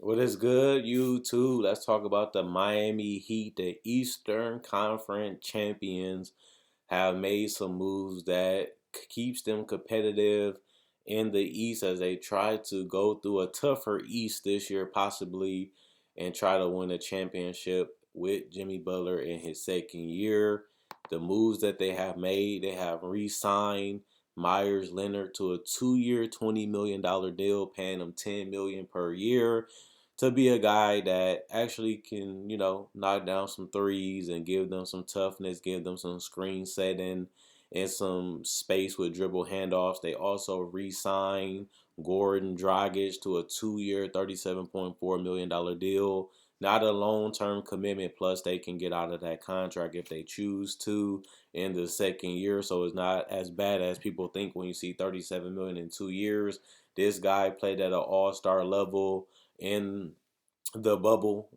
What is good, YouTube? Let's talk about the Miami Heat. The Eastern Conference champions have made some moves that keeps them competitive in the East as they try to go through a tougher East this year, possibly, and try to win a championship with Jimmy Butler in his second year. The moves that they have made, they have re-signed Myers Leonard to a 2-year, $20 million deal, paying him $10 million per year to be a guy that actually can, knock down some threes and give them some toughness, give them some screen setting and some space with dribble handoffs. They also re-signed Goran Dragic to a 2-year, $37.4 million deal. Not a long-term commitment. Plus, they can get out of that contract if they choose to in the second year. So it's not as bad as people think when you see $37 million in 2 years. This guy played at an all-star level in the bubble.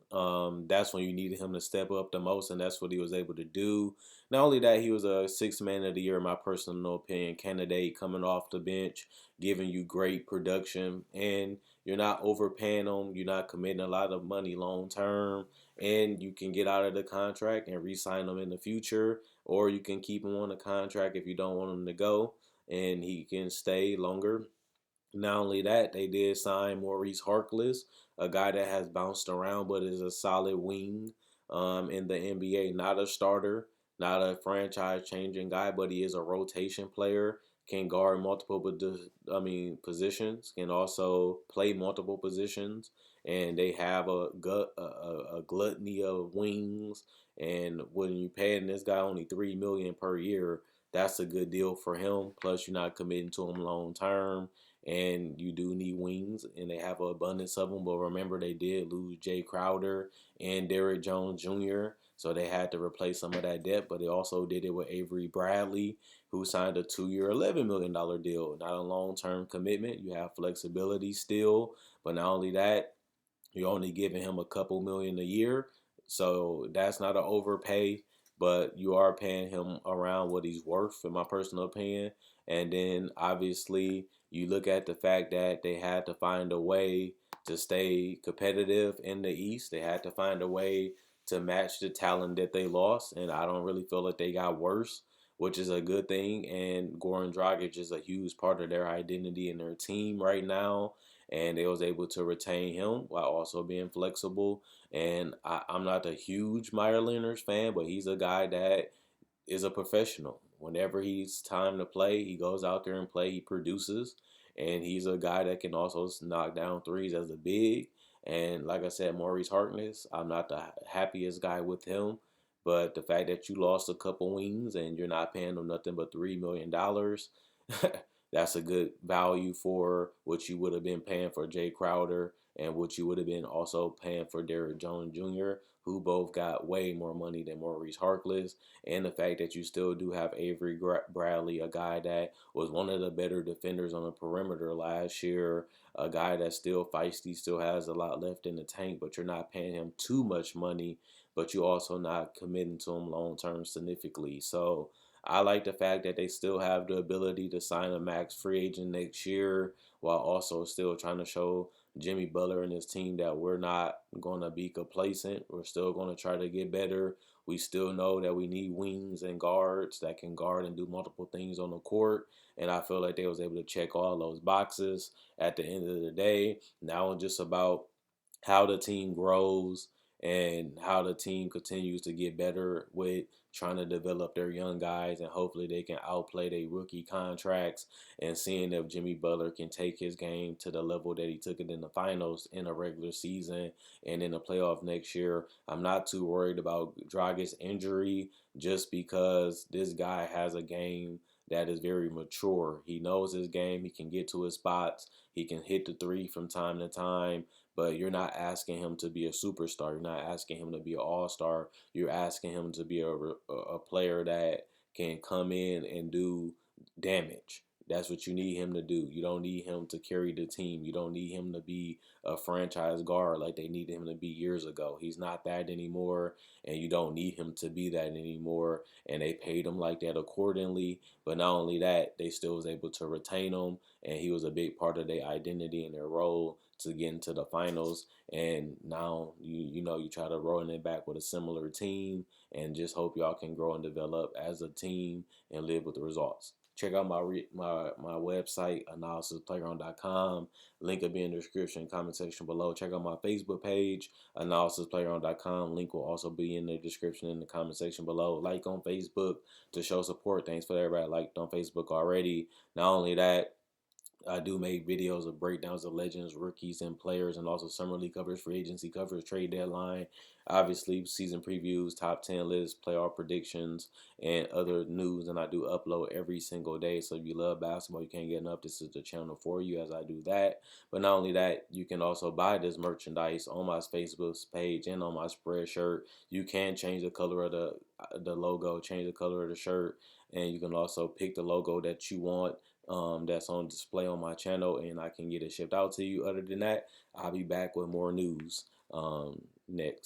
That's when you needed him to step up the most, and that's what he was able to do. Not only that, he was a sixth man of the year, in my personal opinion, candidate coming off the bench, giving you great production, and you're not overpaying him. You're not committing a lot of money long term, and you can get out of the contract and re-sign him in the future, or you can keep him on the contract if you don't want him to go, and he can stay longer. Not only that, they did sign Maurice Harkless, a guy that has bounced around but is a solid wing in the NBA. Not a starter, not a franchise changing guy, but he is a rotation player. Can guard multiple, positions. Can also play multiple positions, and they have a gluttony of wings. And when you paying this guy only $3 million per year, that's a good deal for him. Plus, you're not committing to him long term, and you do need wings, and they have an abundance of them. But remember, they did lose Jay Crowder and Derrick Jones Jr., so they had to replace some of that depth. But they also did it with Avery Bradley, who signed a 2-year, $11 million deal. Not a long-term commitment. You have flexibility still, but not only that, you're only giving him a couple million a year, so that's not an overpay, but you are paying him around what he's worth, in my personal opinion. And then obviously you look at the fact that they had to find a way to stay competitive in the East. They had to find a way to match the talent that they lost, and I don't really feel like they got worse, which is a good thing. And Goran Dragic is a huge part of their identity and their team right now, and they was able to retain him while also being flexible. And I'm not a huge Meyer Leonard fan, but he's a guy that is a professional. Whenever he's time to play, he goes out there and play. He produces, and he's a guy that can also knock down threes as a big. And like I said, Maurice Harkness, I'm not the happiest guy with him, but the fact that you lost a couple wings and you're not paying them nothing but $3 million, that's a good value for what you would have been paying for Jay Crowder and what you would have been also paying for Derrick Jones Jr., who both got way more money than Maurice Harkless. And the fact that you still do have Avery Bradley, a guy that was one of the better defenders on the perimeter last year, a guy that's still feisty, still has a lot left in the tank, but you're not paying him too much money, but you also not committing to him long term significantly. So I like the fact that they still have the ability to sign a max free agent next year while also still trying to show Jimmy Butler and his team that we're not going to be complacent. We're still going to try to get better. We still know that we need wings and guards that can guard and do multiple things on the court. And I feel like they was able to check all those boxes at the end of the day. Now it's just about how the team grows and how the team continues to get better with trying to develop their young guys, and hopefully they can outplay their rookie contracts, and seeing if Jimmy Butler can take his game to the level that he took it in the finals in a regular season and in the playoff next year. I'm not too worried about Dragic's injury just because this guy has a game that is very mature. He knows his game. He can get to his spots. He can hit the three from time to time, but you're not asking him to be a superstar. You're not asking him to be an all-star. You're asking him to be a player that can come in and do damage. That's what you need him to do. You don't need him to carry the team. You don't need him to be a franchise guard like they needed him to be years ago. He's not that anymore, and you don't need him to be that anymore. And they paid him like that accordingly. But not only that, they still was able to retain him, and he was a big part of their identity and their role to get into the finals. And now you try to roll it back with a similar team, and just hope y'all can grow and develop as a team and live with the results. Check out my website, analysisplayground.com. Link will be in the description, comment section below. Check out my Facebook page, analysisplayground.com. Link will also be in the description in the comment section below. Like on Facebook to show support. Thanks for everybody liked on Facebook already. Not only that, I do make videos of breakdowns of legends, rookies, and players, and also summer league coverage, free agency coverage, trade deadline, obviously season previews, top 10 lists, playoff predictions, and other news. And I do upload every single day. So if you love basketball, you can't get enough, this is the channel for you as I do that. But not only that, you can also buy this merchandise on my Facebook page and on my spread shirt. You can change the color of the logo, change the color of the shirt, and you can also pick the logo that you want, that's on display on my channel, and I can get it shipped out to you. Other than that, I'll be back with more news next.